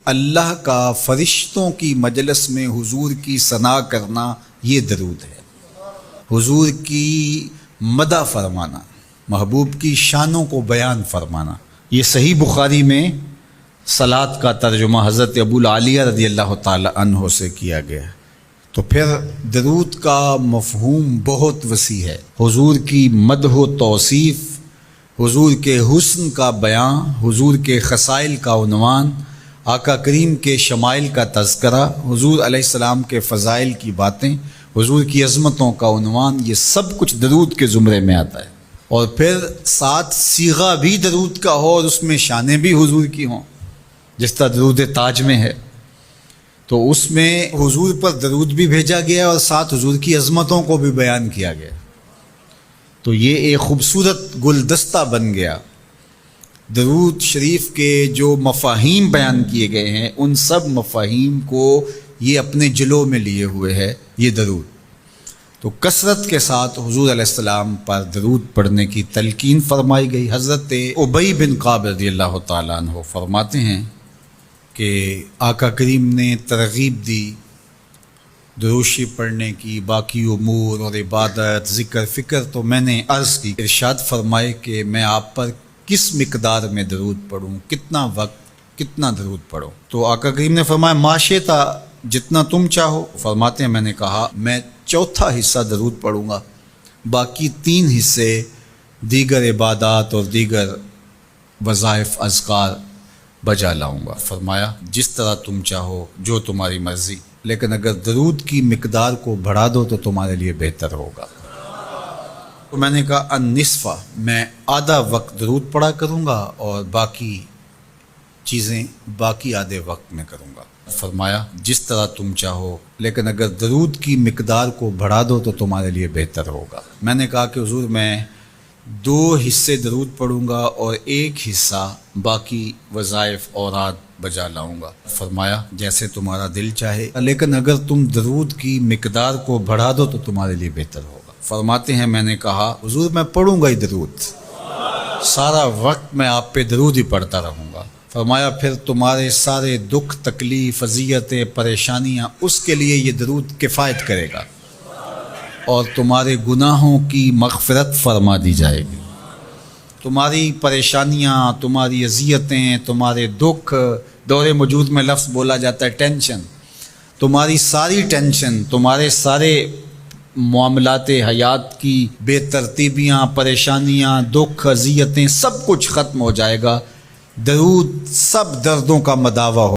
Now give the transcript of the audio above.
اللہ کا فرشتوں کی مجلس میں حضور کی ثنا کرنا یہ درود ہے، حضور کی مدح فرمانا، محبوب کی شانوں کو بیان فرمانا۔ یہ صحیح بخاری میں صلاۃ کا ترجمہ حضرت ابو العالیہ رضی اللہ تعالی عنہ سے کیا گیا ہے۔ تو پھر درود کا مفہوم بہت وسیع ہے، حضور کی مدح و توصیف، حضور کے حسن کا بیان، حضور کے خصائل کا عنوان، آقا کریم کے شمائل کا تذکرہ، حضور علیہ السلام کے فضائل کی باتیں، حضور کی عظمتوں کا عنوان، یہ سب کچھ درود کے زمرے میں آتا ہے۔ اور پھر ساتھ صیغہ بھی درود کا ہو اور اس میں شانیں بھی حضور کی ہوں، جس طرح درود تاج میں ہے، تو اس میں حضور پر درود بھی بھیجا گیا اور ساتھ حضور کی عظمتوں کو بھی بیان کیا گیا۔ تو یہ ایک خوبصورت گلدستہ بن گیا۔ درود شریف کے جو مفاہیم بیان کیے گئے ہیں، ان سب مفاہیم کو یہ اپنے جلو میں لیے ہوئے ہے یہ درود۔ تو کثرت کے ساتھ حضور علیہ السلام پر درود پڑھنے کی تلقین فرمائی گئی۔ حضرت ابی بن کعب رضی اللہ تعالیٰ عنہ فرماتے ہیں کہ آقا کریم نے ترغیب دی درود شریف پڑھنے کی، باقی امور اور عبادت، ذکر فکر، تو میں نے عرض کی، ارشاد فرمائے کہ میں آپ پر کس مقدار میں درود پڑھوں، کتنا وقت، کتنا درود پڑھوں؟ تو آقا کریم نے فرمایا ما شئت، جتنا تم چاہو۔ فرماتے ہیں میں نے کہا میں چوتھا حصہ درود پڑھوں گا، باقی 3 حصے دیگر عبادات اور دیگر وظائف اذکار بجا لاؤں گا۔ فرمایا جس طرح تم چاہو، جو تمہاری مرضی، لیکن اگر درود کی مقدار کو بڑھا دو تو تمہارے لیے بہتر ہوگا۔ تو میں نے کہا النصف، میں آدھا وقت درود پڑھا کروں گا اور باقی چیزیں باقی آدھے وقت میں کروں گا۔ فرمایا جس طرح تم چاہو، لیکن اگر درود کی مقدار کو بڑھا دو تو تمہارے لیے بہتر ہوگا۔ میں نے کہا کہ حضور میں 2 حصے درود پڑھوں گا اور 1 حصہ باقی وظائف اوراد بجا لاؤں گا۔ فرمایا جیسے تمہارا دل چاہے، لیکن اگر تم درود کی مقدار کو بڑھا دو تو تمہارے لیے بہتر ہوگا۔ فرماتے ہیں میں نے کہا حضور میں پڑھوں گا ہی درود، سارا وقت میں آپ پہ درود ہی پڑھتا رہوں گا۔ فرمایا پھر تمہارے سارے دکھ، تکلیف، اذیتیں، پریشانیاں، اس کے لیے یہ درود کفایت کرے گا اور تمہارے گناہوں کی مغفرت فرما دی جائے گی۔ تمہاری پریشانیاں، تمہاری اذیتیں، تمہارے دکھ، دور موجود میں لفظ بولا جاتا ہے ٹینشن، تمہاری ساری ٹینشن، تمہارے سارے معاملات حیات کی بے ترتیبیاں، پریشانیاں، دکھ، اذیتیں، سب کچھ ختم ہو جائے گا۔ درود سب دردوں کا مداوا ہو۔